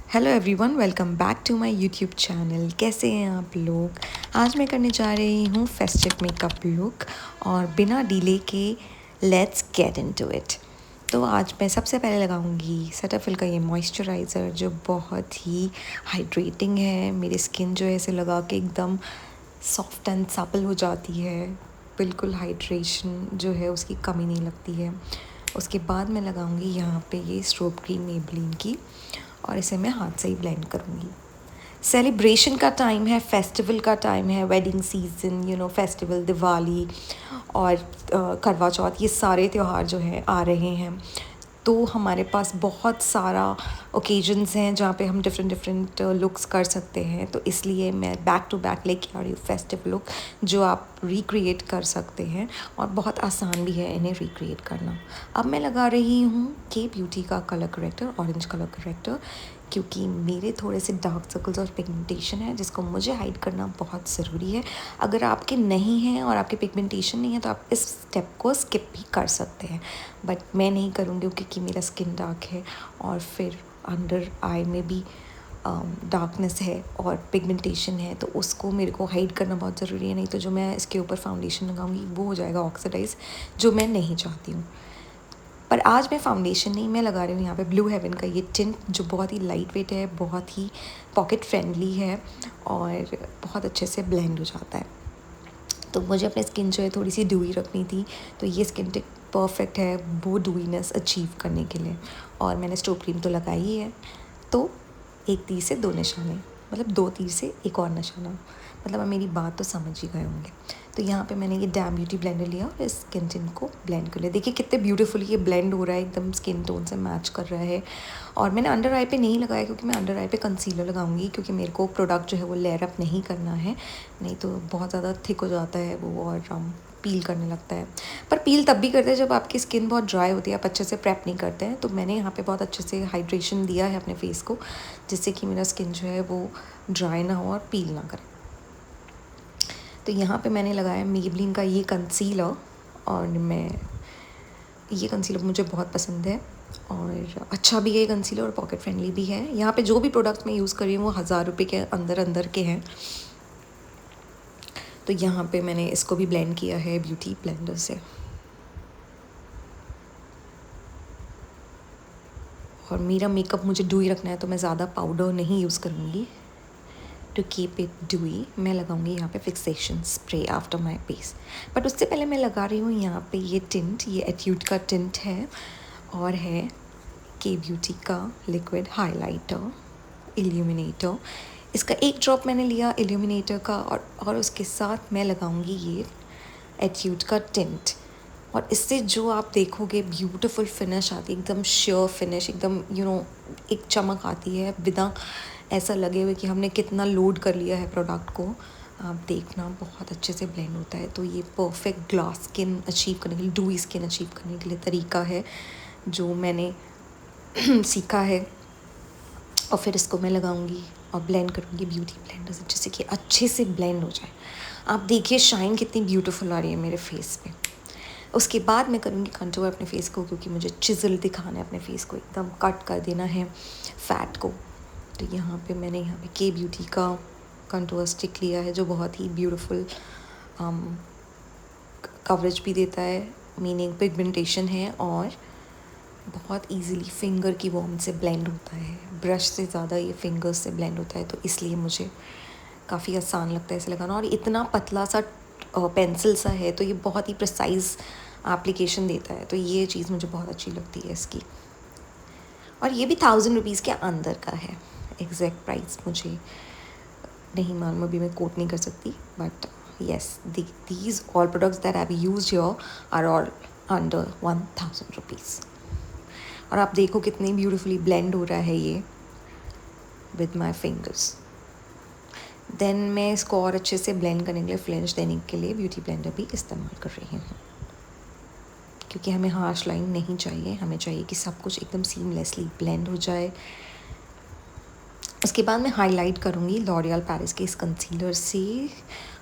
Hello everyone, welcome back to my YouTube channel. कैसे हैं आप लोग। आज मैं करने जा रही हूँ फेस्टिव मेकअप लुक और बिना डिले के लेट्स गेट इनटू इट। तो आज मैं सबसे पहले लगाऊंगी सेटाफिल का ये मॉइस्चराइज़र जो बहुत ही हाइड्रेटिंग है। मेरी स्किन जो है इसे लगा के एकदम सॉफ्ट एंड सपल हो जाती है। बिल्कुल हाइड्रेशन जो है उसकी कमी नहीं लगती है। उसके बाद मैं लगाऊंगी यहाँ पे ये स्ट्रोब क्रीम मेबलिन की और इसे मैं हाथ से ही ब्लेंड करूँगी। सेलिब्रेशन का टाइम है, फेस्टिवल का टाइम है, वेडिंग सीजन, फेस्टिवल, दिवाली और करवा चौथ, ये सारे त्यौहार जो हैं आ रहे हैं। तो हमारे पास बहुत सारा ओकेजन्स हैं जहाँ पे हम डिफरेंट डिफरेंट लुक्स कर सकते हैं। तो इसलिए मैं बैक टू बैक लेके आ रही हूँ फेस्टिव लुक जो आप रिक्रिएट कर सकते हैं और बहुत आसान भी है इन्हें रिक्रिएट करना। अब मैं लगा रही हूँ के ब्यूटी का colour corrector, orange colour corrector, क्योंकि मेरे थोड़े से डार्क सर्कल्स और पिगमेंटेशन है जिसको मुझे हाइड करना बहुत ज़रूरी है। अगर आपके नहीं हैं और आपके पिगमेंटेशन नहीं है तो आप इस स्टेप को स्किप भी कर सकते हैं, बट मैं नहीं करूँगी क्योंकि मेरा स्किन डार्क है और फिर अंडर आई में भी डार्कनेस है और पिगमेंटेशन है, तो उसको मेरे को हाइड करना बहुत ज़रूरी है। नहीं तो जो मैं इसके ऊपर फाउंडेशन लगाऊंगी वो हो जाएगा ऑक्सीडाइज, जो मैं नहीं चाहती हूँ। पर आज मैं फाउंडेशन नहीं, मैं लगा रही हूँ यहाँ पे ब्लू हेवन का ये टिंट जो बहुत ही लाइट वेट है, बहुत ही पॉकेट फ्रेंडली है और बहुत अच्छे से ब्लेंड हो जाता है। तो मुझे अपनी स्किन जो है थोड़ी सी ड्यूई रखनी थी, तो ये स्किन टिक परफेक्ट है वो ड्यूईनेस अचीव करने के लिए। और मैंने स्ट्रोब क्रीम तो लगाई ही है, तो एक तीर से दो निशाने, मतलब दो तीर से एक और निशाना, मतलब अब मेरी बात तो समझ ही गए होंगे। तो यहाँ पे मैंने ये डैम ब्यूटी ब्लेंडर लिया और इस स्किन टिन को ब्लेंड कर लिया। देखिए कितने ब्यूटीफुली ये ब्लेंड हो रहा है, एकदम स्किन टोन से मैच कर रहा है। और मैंने अंडर आई पे नहीं लगाया क्योंकि मैं अंडर आई पे कंसीलर लगाऊंगी, क्योंकि मेरे को प्रोडक्ट जो है वो लेयर अप नहीं करना है, नहीं तो बहुत ज़्यादा थिक हो जाता है वो और पील करने लगता है। पर पील तब भी करते हैं जब आपकी स्किन बहुत ड्राई होती है, आप अच्छे से प्रेप नहीं करते हैं। तो मैंने यहाँ पे बहुत अच्छे से हाइड्रेशन दिया है अपने फेस को, जिससे कि मेरा स्किन जो है वो ड्राई ना हो और पील ना करे। तो यहाँ पे मैंने लगाया मेबलिन का ये कंसीलर और मैं ये कंसीलर मुझे बहुत पसंद है और अच्छा भी है ये कंसीलर और पॉकेट फ्रेंडली भी है। यहाँ पे जो भी प्रोडक्ट्स मैं यूज़ कर रही हूँ वो 1000 रुपये के अंदर अंदर के हैं। तो यहाँ पे मैंने इसको भी ब्लेंड किया है ब्यूटी ब्लेंडर से। और मेरा मेकअप मुझे ड्यूई रखना है तो मैं ज़्यादा पाउडर नहीं यूज़ करूँगी। टू कीप इट ड्यूई मैं लगाऊंगी यहाँ पे fixation spray after my base. But उससे पहले मैं लगा रही हूँ यहाँ पे ये टिंट, ये एट्यूड का टिंट है और है के ब्यूटी का लिक्विड हाइलाइटर इल्यूमिनेटर। इसका एक ड्रॉप मैंने लिया इल्यूमिनेटर का और उसके साथ मैं लगाऊंगी ये एट्यूड का टिंट। और इससे जो आप देखोगे ब्यूटीफुल फिनिश आती है, एकदम श्योर फिनिश, एकदम एक चमक आती है बिना ऐसा लगे हुए कि हमने कितना लोड कर लिया है प्रोडक्ट को। आप देखना बहुत अच्छे से ब्लेंड होता है। तो ये परफेक्ट ग्लास स्किन अचीव करने के लिए, ड्यूई स्किन अचीव करने के लिए तरीका है जो मैंने सीखा है। और फिर इसको मैं लगाऊंगी और ब्लेंड करूँगी ब्यूटी ब्लेंडर से, जिससे कि अच्छे से ब्लेंड हो जाए। आप देखिए शाइन कितनी ब्यूटीफुल आ रही है मेरे फेस पे। उसके बाद मैं करूँगी कंटूर अपने फेस को, क्योंकि मुझे चिजल दिखाना है अपने फेस को, एकदम कट कर देना है फैट को। तो यहाँ पे मैंने यहाँ पे के ब्यूटी का कंटूर स्टिक लिया है जो बहुत ही ब्यूटीफुल कवरेज भी देता है, मीनिंग पिगमेंटेशन है और बहुत इजीली फिंगर की वॉर्म से ब्लेंड होता है। ब्रश से ज़्यादा ये फिंगर्स से ब्लेंड होता है, तो इसलिए मुझे काफ़ी आसान लगता है इसे लगाना। और इतना पतला सा पेंसिल सा है तो ये बहुत ही प्रिसाइज एप्लीकेशन देता है, तो ये चीज़ मुझे बहुत अच्छी लगती है इसकी। और ये भी 1000 रुपीज़ के अंदर का है। एग्जैक्ट प्राइस मुझे नहीं मालूम, अभी मैं कोट नहीं कर सकती, but yes these all products that I used here are all under 1000 rupees. और आप देखो कितनी ब्यूटीफुली ब्लेंड हो रहा है ये विद माई फिंगर्स। देन मैं इसको और अच्छे से ब्लेंड करने के लिए, फ्लेंच देने के लिए ब्यूटी ब्लेंडर भी इस्तेमाल कर रही हूँ, क्योंकि हमें हार्श लाइन नहीं चाहिए, हमें चाहिए कि सब कुछ एकदम सीमलेसली ब्लेंड हो जाए। उसके बाद मैं हाईलाइट करूँगी लॉरियल पेरिस के इस कंसीलर से।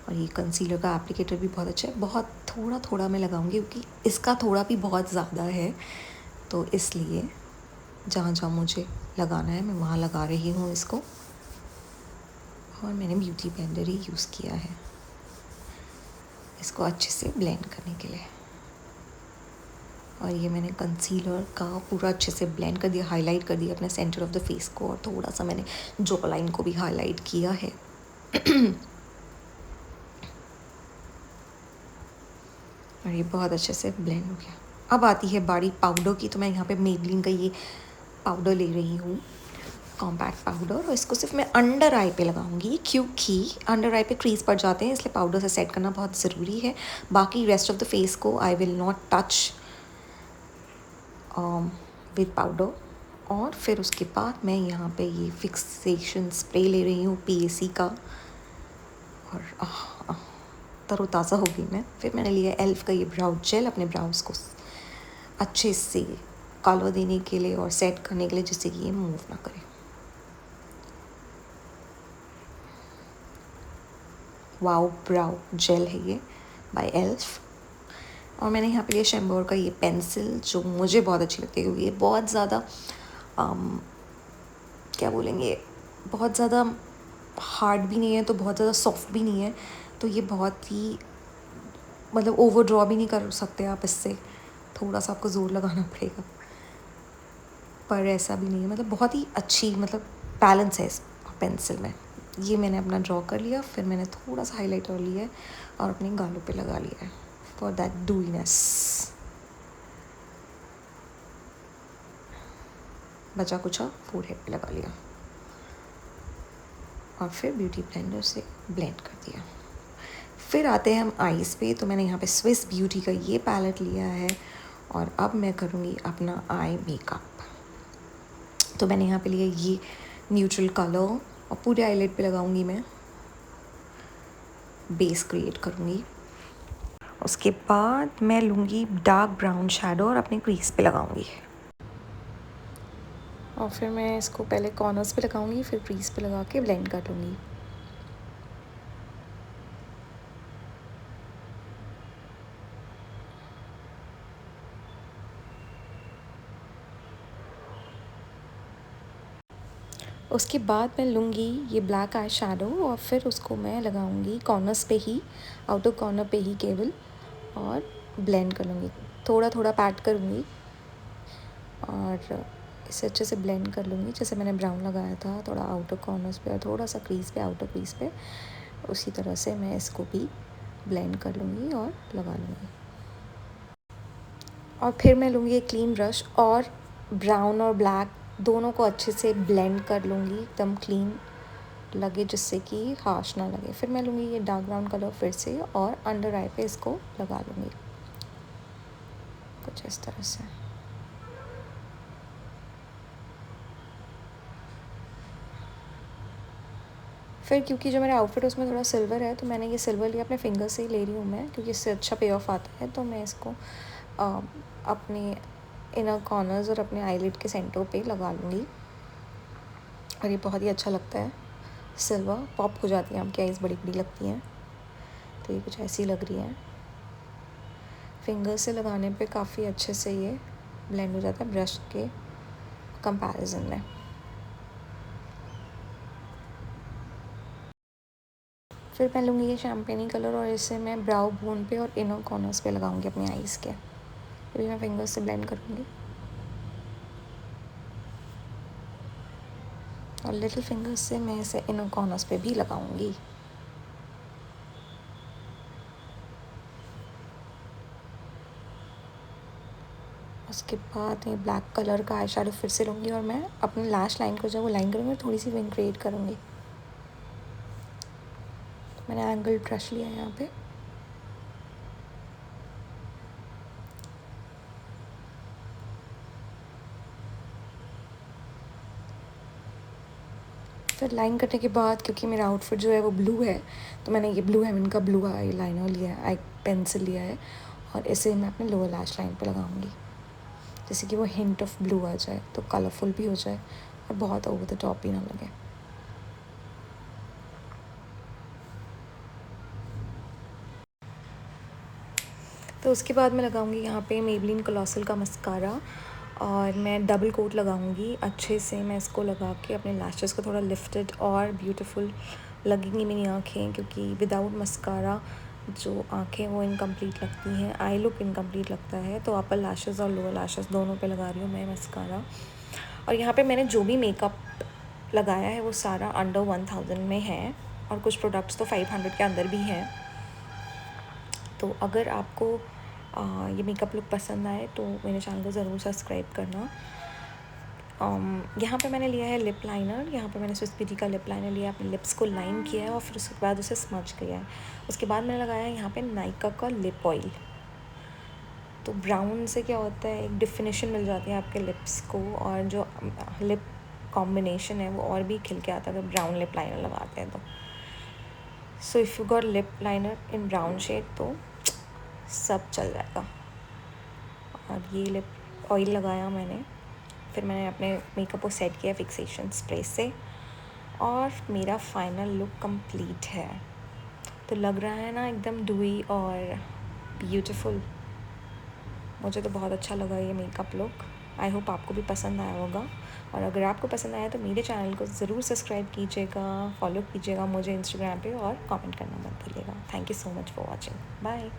और ये कंसीलर का एप्लीकेटर भी बहुत अच्छा है, बहुत थोड़ा थोड़ा मैं लगाऊंगी क्योंकि इसका थोड़ा भी बहुत ज़्यादा है, तो इसलिए जहाँ जहाँ मुझे लगाना है मैं वहाँ लगा रही हूँ इसको। और मैंने ब्यूटी ब्लेंडर ही यूज़ किया है इसको अच्छे से ब्लेंड करने के लिए। और ये मैंने कंसीलर का पूरा अच्छे से ब्लेंड कर दिया, हाईलाइट कर दिया अपने सेंटर ऑफ द फेस को, और थोड़ा सा मैंने जॉ लाइन को भी हाईलाइट किया है। और ये बहुत अच्छे से ब्लेंड हो गया। अब आती है बारी पाउडर की। तो मैं यहाँ पे मेबलिन का ये पाउडर ले रही हूँ, कॉम्पैक्ट पाउडर, और इसको सिर्फ मैं अंडर आई पे लगाऊंगी क्योंकि अंडर आई पे क्रीज पड़ जाते हैं, इसलिए पाउडर से सेट करना बहुत ज़रूरी है। बाकी रेस्ट ऑफ द फेस को I will not touch with powder. और फिर उसके बाद मैं यहाँ पे ये फिक्सेशन स्प्रे ले रही हूँ PAC का, और तरोताज़ा हो गई मैं। फिर मैंने लिया एल्फ का ये ब्राउ जेल अपने ब्राउज को अच्छे से कलर देने के लिए और सेट करने के लिए, जिससे कि ये मूव ना करे। वाओ ब्राउ जेल है ये बाय एल्फ। और मैंने यहाँ पे लिया शैम्बोर का ये पेंसिल, जो मुझे बहुत अच्छी लगती है क्योंकि ये बहुत ज़्यादा क्या बोलेंगे, बहुत ज़्यादा हार्ड भी नहीं है तो बहुत ज़्यादा सॉफ्ट भी नहीं है। तो ये बहुत ही मतलब ओवर ड्रॉ भी नहीं कर सकते आप इससे, थोड़ा सा आपको ज़ोर लगाना पड़ेगा, पर ऐसा भी नहीं है, मतलब बहुत ही अच्छी मतलब बैलेंस है इस पेंसिल में। ये मैंने अपना ड्रॉ कर लिया, फिर मैंने थोड़ा सा हाईलाइटर लिया है और अपने गालों पे लगा लिया है फॉर दैट डूइनेस। बचा कुचा फोरहेड पे लगा लिया और फिर ब्यूटी ब्लेंडर से ब्लेंड कर दिया। फिर आते हैं हम आईज़ पे। तो मैंने यहाँ पे स्विस ब्यूटी का ये पैलेट लिया है और अब मैं करूँगी अपना आई मेकअप। तो मैंने यहाँ पे लिया ये न्यूट्रल कलर और पूरे आईलिड पे लगाऊंगी मैं, बेस क्रिएट करूँगी। उसके बाद मैं लूँगी डार्क ब्राउन शैडो और अपने क्रीज पे लगाऊंगी। और फिर मैं इसको पहले कॉर्नर्स पे लगाऊंगी, फिर क्रीज पे लगा के ब्लेंड कर लूँगी। उसके बाद मैं लूँगी ये ब्लैक आई शैडो और फिर उसको मैं लगाऊंगी कॉर्नर्स पे ही, आउटर कॉर्नर पे ही केवल, और ब्लेंड कर लूँगी। थोड़ा थोड़ा पैट करूँगी और इसे अच्छे से ब्लेंड कर लूँगी। जैसे मैंने ब्राउन लगाया था थोड़ा आउटर कॉर्नर्स पे और थोड़ा सा क्रीज पे, आउटर क्रीज पे, उसी तरह से मैं इसको भी ब्लेंड कर लूँगी और लगा लूँगी। और फिर मैं लूँगी एक क्लीन ब्रश और ब्राउन और ब्लैक दोनों को अच्छे से ब्लेंड कर लूँगी, एकदम क्लीन लगे जिससे कि हार्श ना लगे। फिर मैं लूँगी ये डार्क ब्राउन कलर फिर से और अंडर आई पे इसको लगा लूँगी कुछ इस तरह से। फिर क्योंकि जो मेरा आउटफिट उसमें थोड़ा सिल्वर है तो मैंने ये सिल्वर लिया, अपने फिंगर से ही ले रही हूँ मैं क्योंकि इससे अच्छा पे ऑफ आता है। तो मैं इसको अपने इनर कॉर्नर्स और अपने आईलिड के सेंटर पे लगा लूँगी और ये बहुत ही अच्छा लगता है। सिल्वर पॉप हो जाती है, आपकी आइज़ बड़ी बड़ी लगती हैं, तो ये कुछ ऐसी लग रही है। फिंगर से लगाने पे काफ़ी अच्छे से ये ब्लेंड हो जाता है ब्रश के कंपैरिजन में। फिर मैं लूँगी ये शैम्पेनी कलर और इसे मैं ब्राउ बोन पे और इनर कॉर्नर्स पे लगाऊंगी अपनी आईज़ के। अभी मैं फिंगर्स से ब्लेंड करूँगी और लिटिल फिंगर्स से मैं इसे इनर कॉर्नर्स पे भी लगाऊंगी। उसके बाद मैं ब्लैक कलर का आई शैडो फिर से लूँगी और मैं अपनी लैश लाइन को जब वो लाइन करूँगी थोड़ी सी विंग क्रिएट करूँगी। मैंने एंगल ब्रश लिया है यहाँ पे। फिर लाइन करने के बाद क्योंकि मेरा आउटफिट जो है वो ब्लू है तो मैंने ये ब्लू हेवन का ब्लू आई लाइनर लिया है, आई पेंसिल लिया है और इसे मैं अपने लोअर लैश लाइन पे लगाऊंगी, जैसे कि वो हिंट ऑफ ब्लू आ जाए तो कलरफुल भी हो जाए और बहुत ओवर द टॉप भी ना लगे। तो उसके बाद मैं लगाऊंगी यहाँ पे मेबलिन कोलोसल का मस्कारा और मैं डबल कोट लगाऊंगी अच्छे से। मैं इसको लगा के अपने लैशेस को थोड़ा लिफ्टेड और ब्यूटीफुल लगेंगी मेरी आँखें, क्योंकि विदाउट मस्कारा जो आँखें वो इनकम्प्लीट लगती हैं, आई लुक इनकम्प्लीट लगता है। तो अपर लैशेस और लोअर लैशेस दोनों पे लगा रही हूँ मैं मस्कारा। और यहाँ पे मैंने जो भी मेकअप लगाया है वो सारा अंडर 1000 में है, और कुछ प्रोडक्ट्स तो 500 के अंदर भी हैं। तो अगर आपको ये मेकअप लुक पसंद आए तो मेरे चैनल को ज़रूर सब्सक्राइब करना। यहाँ पे मैंने लिया है लिप लाइनर। यहाँ पे मैंने स्विस ब्यूटी का लिप लाइनर लिया, अपने लिप्स को लाइन किया है और फिर उसके बाद उसे स्मच किया है। उसके बाद मैंने लगाया है यहाँ पे नायका का लिप ऑयल। तो ब्राउन से क्या होता है, एक डिफिनेशन मिल जाती है आपके लिप्स को, और जो लिप कॉम्बिनेशन है वो और भी खिल के आता है अगर ब्राउन लिप लाइनर लगाते हैं तो। So if you got lip liner in brown shade तो सब चल जाएगा। और ये लिप ऑयल लगाया मैंने, फिर मैंने अपने मेकअप को सेट किया फिक्सेशन स्प्रे से, और मेरा फाइनल लुक कंप्लीट है। तो लग रहा है ना एकदम डूई और ब्यूटीफुल। मुझे तो बहुत अच्छा लगा ये मेकअप लुक। आई होप आपको भी पसंद आया होगा। और अगर आपको पसंद आया तो मेरे चैनल को ज़रूर सब्सक्राइब कीजिएगा, फॉलो कीजिएगा मुझे इंस्टाग्राम पे, और कमेंट करना मत भूलिएगा। Thank you so much for watching. Bye.